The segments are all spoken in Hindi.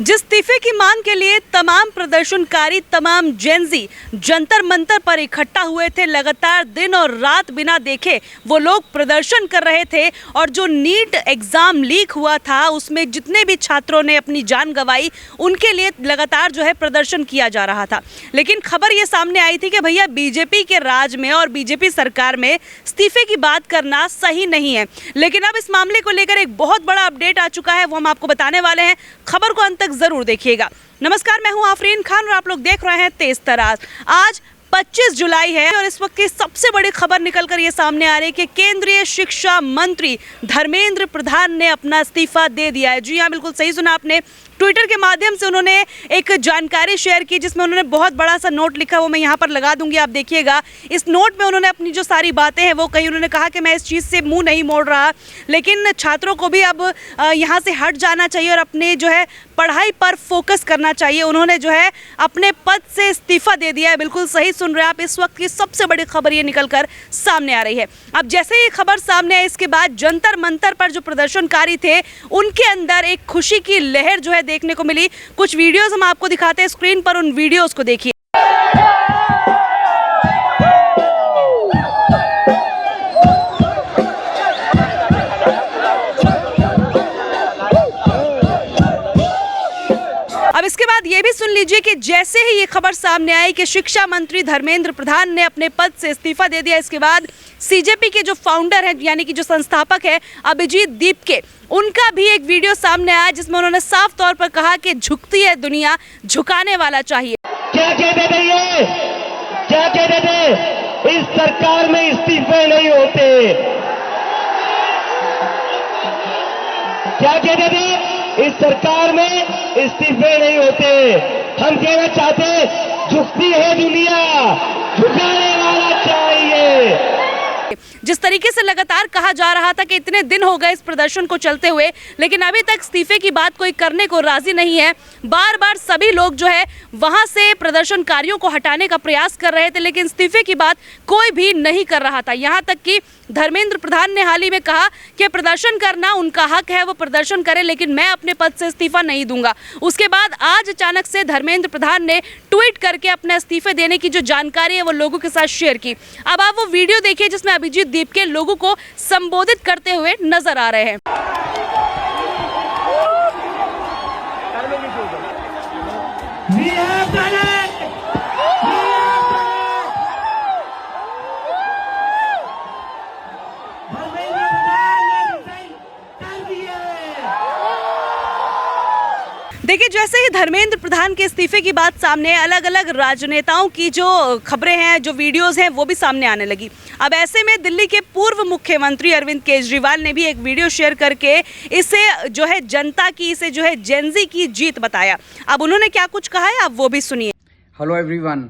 जिस इस्तीफे की मांग के लिए तमाम प्रदर्शनकारी, तमाम जेनजी जंतर मंतर पर इकट्ठा हुए थे, लगातार दिन और रात बिना देखे वो लोग प्रदर्शन कर रहे थे। और जो नीट एग्जाम लीक हुआ था उसमें जितने भी छात्रों ने अपनी जान गंवाई, उनके लिए लगातार जो है प्रदर्शन किया जा रहा था। लेकिन खबर ये सामने आई थी कि भैया बीजेपी के राज में और बीजेपी सरकार में इस्तीफे की बात करना सही नहीं है। लेकिन अब इस मामले को लेकर एक बहुत बड़ा अपडेट आ चुका है, वो हम आपको बताने वाले हैं। खबर को अंत तक जरूर देखिएगा। नमस्कार, मैं हूं आफरीन खान और आप लोग देख रहे हैं तेज तराज। आज 25 जुलाई है और इस वक्त की सबसे बड़ी खबर निकलकर ये सामने आ रही है कि केंद्रीय शिक्षा मंत्री धर्मेंद्र प्रधान ने अपना इस्तीफा दे दिया है। जी हाँ, बिल्कुल सही सुना आपने। ट्विटर के माध्यम से उन्होंने एक जानकारी शेयर की जिसमें उन्होंने बहुत बड़ा सा नोट लिखा, वो मैं यहाँ पर लगा दूंगी, आप देखिएगा। इस नोट में उन्होंने अपनी जो सारी बातें हैं वो कही। उन्होंने कहा कि मैं इस चीज़ से मुंह नहीं मोड़ रहा, लेकिन छात्रों को भी अब यहाँ से हट जाना चाहिए और अपने जो है पढ़ाई पर फोकस करना चाहिए। उन्होंने जो है अपने पद से इस्तीफा दे दिया है। बिल्कुल सही सुन रहे हैं आप, इस वक्त की सबसे बड़ी खबर ये निकल कर सामने आ रही है। अब जैसे ये खबर सामने आई, इसके बाद जंतर मंतर पर जो प्रदर्शनकारी थे उनके अंदर एक खुशी की लहर जो है देखने को मिली। कुछ वीडियोस हम आपको दिखाते हैं स्क्रीन पर, उन वीडियोस को देखिए। अब इसके बाद ये भी सुन लीजिए कि जैसे ही ये खबर सामने आई कि शिक्षा मंत्री धर्मेंद्र प्रधान ने अपने पद से इस्तीफा दे दिया, इसके बाद सीजेपी के जो फाउंडर हैं, यानी कि जो संस्थापक है अभिजीत दीपके, उनका भी एक वीडियो सामने आया जिसमें उन्होंने साफ तौर पर कहा कि झुकती है दुनिया, झुकाने वाला चाहिए। क्या कहते थे ये? क्या कहते थे? इस सरकार में इस्तीफे नहीं होते। क्या कहते थे? इस सरकार में इस्तीफे नहीं होते। हम कहना चाहते, झुकती है दुनिया, झुकाने वाला चाहिए। जिस तरीके से लगातार कहा जा रहा था कि इतने दिन हो गए इस प्रदर्शन को चलते हुए, लेकिन अभी तक इस्तीफे की बात कोई करने को राजी नहीं है। बार बार सभी लोग जो है वहां से प्रदर्शनकारियों को हटाने का प्रयास कर रहे थे, लेकिन इस्तीफे की बात कोई भी नहीं कर रहा था। यहां तक कि धर्मेंद्र प्रधान ने हाल ही में कहा कि प्रदर्शन करना उनका हक है, वो प्रदर्शन करें, लेकिन मैं अपने पद से इस्तीफा नहीं दूंगा। उसके बाद आज अचानक से धर्मेंद्र प्रधान ने ट्वीट करके अपने इस्तीफे देने की जो जानकारी है वो लोगों के साथ शेयर की। अब आप वो वीडियो देखिए जिसमें अभिजीत दीपके लोगों को संबोधित करते हुए नजर आ रहे हैं। देखिए, जैसे ही धर्मेंद्र प्रधान के इस्तीफे की बात सामने, अलग अलग राजनेताओं की जो खबरें हैं, जो वीडियोस हैं, वो भी सामने आने लगी। अब ऐसे में दिल्ली के पूर्व मुख्यमंत्री अरविंद केजरीवाल ने भी एक वीडियो शेयर करके इसे जो है जनता की, इसे जो है जेनजी की जीत बताया। अब उन्होंने क्या कुछ कहा है, आप वो भी सुनिए। हेलो एवरीवन,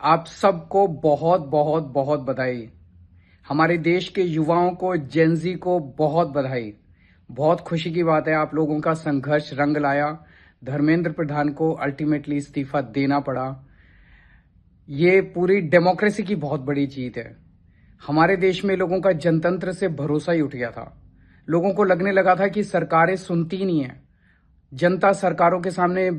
आप सबको बहुत बहुत बहुत बधाई। हमारे देश के युवाओं को, जेनजी को बहुत बधाई। बहुत खुशी की बात है, आप लोगों का संघर्ष रंग लाया। धर्मेंद्र प्रधान को अल्टीमेटली इस्तीफा देना पड़ा। ये पूरी डेमोक्रेसी की बहुत बड़ी जीत है। हमारे देश में लोगों का जनतंत्र से भरोसा ही उठ गया था। लोगों को लगने लगा था कि सरकारें सुनती नहीं है। जनता सरकारों के सामने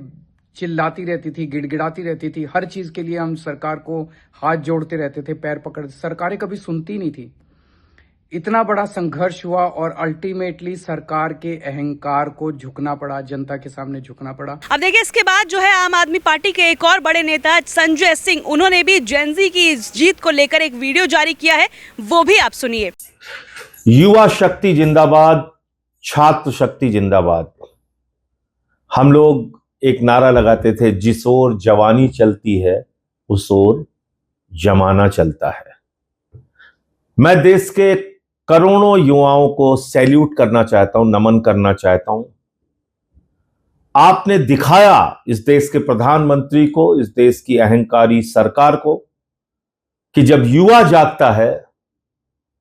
चिल्लाती रहती थी, गिड़गिड़ाती रहती थी। हर चीज के लिए हम सरकार को हाथ जोड़ते रहते थे, पैर पकड़ते। सरकारें कभी सुनती नहीं थी। इतना बड़ा संघर्ष हुआ और अल्टीमेटली सरकार के अहंकार को झुकना पड़ा, जनता के सामने झुकना पड़ा। अब देखिए, इसके बाद जो है आम आदमी पार्टी के एक और बड़े नेता संजय सिंह, उन्होंने भी जेनजी की इस जीत को लेकर एक वीडियो जारी किया है, वो भी आप सुनिए। युवा शक्ति जिंदाबाद, छात्र शक्ति जिंदाबाद। हम लोग एक नारा लगाते थे, जिस ओर जवानी चलती है उस ओर जमाना चलता है। मैं देश के करोड़ों युवाओं को सैल्यूट करना चाहता हूं, नमन करना चाहता हूं। आपने दिखाया इस देश के प्रधानमंत्री को, इस देश की अहंकारी सरकार को, कि जब युवा जागता है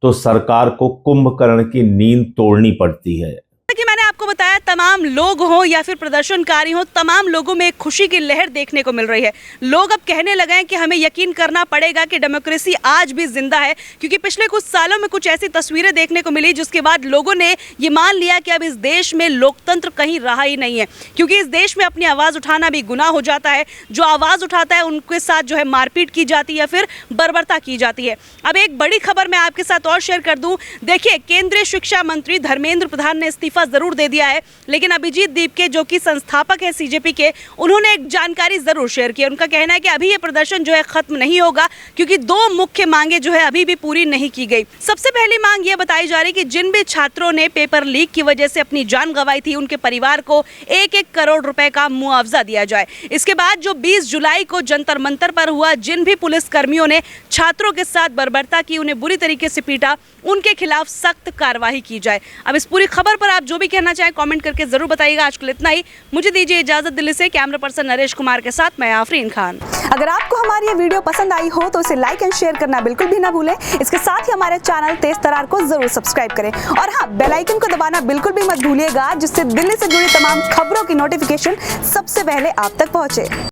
तो सरकार को कुंभकर्ण की नींद तोड़नी पड़ती है। कि मैंने आपको बताया तमाम लोग हों या फिर प्रदर्शनकारी हों, तमाम लोगों में एक खुशी की लहर देखने को मिल रही है। लोग अब कहने लगे हैं कि हमें यकीन करना पड़ेगा कि डेमोक्रेसी आज भी जिंदा है, क्योंकि पिछले कुछ सालों में कुछ ऐसी तस्वीरें देखने को मिली जिसके बाद लोगों ने ये मान लिया कि अब इस देश में लोकतंत्र कहीं रहा ही नहीं है, क्योंकि इस देश में अपनी आवाज़ उठाना भी गुनाह हो जाता है। जो आवाज़ उठाता है उनके साथ जो है मारपीट की जाती है या फिर बर्बरता की जाती है। अब एक बड़ी खबर मैं आपके साथ और शेयर कर दूं। देखिए, केंद्रीय शिक्षा मंत्री धर्मेंद्र प्रधान ने इस्तीफा जरूर दे दिया है, लेकिन अभिजीत दीपके जो कि संस्थापक है सीजेपी के, उन्होंने एक जानकारी जरूर शेयर की। उनका कहना है कि अभी ये प्रदर्शन जो है खत्म नहीं होगा, क्योंकि 2 मुख्य मांगे जो है अभी भी पूरी नहीं की गई। सबसे पहली मांग ये बताई जा रही कि जिन भी छात्रों ने पेपर लीक की वजह से अपनी जान गंवाई थी, उनके परिवार को 1-1 करोड़ रुपए का मुआवजा दिया जाए। इसके बाद जो 20 जुलाई को जंतर मंतर पर हुआ, जिन भी पुलिस कर्मियों ने छात्रों के साथ बर्बरता की, उन्हें बुरी तरीके से पीटा, उनके खिलाफ सख्त कार्रवाई की जाए। अब इस पूरी खबर पर आप जो भी कहना चाहें कमेंट करके जरूर बताइएगा। आज के लिए इतना ही, मुझे दीजिए इजाजत। दिल्ली से कैमरा पर्सन नरेश कुमार के साथ मैं आफरीन खान। अगर आपको हमारी ये वीडियो पसंद आई हो तो इसे लाइक एंड शेयर करना बिल्कुल भी ना भूलें। इसके साथ ही हमारे चैनल तेज तरार को जरूर सब्सक्राइब करें और हाँ, बेल आइकन को दबाना बिल्कुल भी मत भूलिएगा, जिससे दिल्ली से जुड़ी तमाम खबरों की नोटिफिकेशन सबसे पहले आप तक पहुंचे।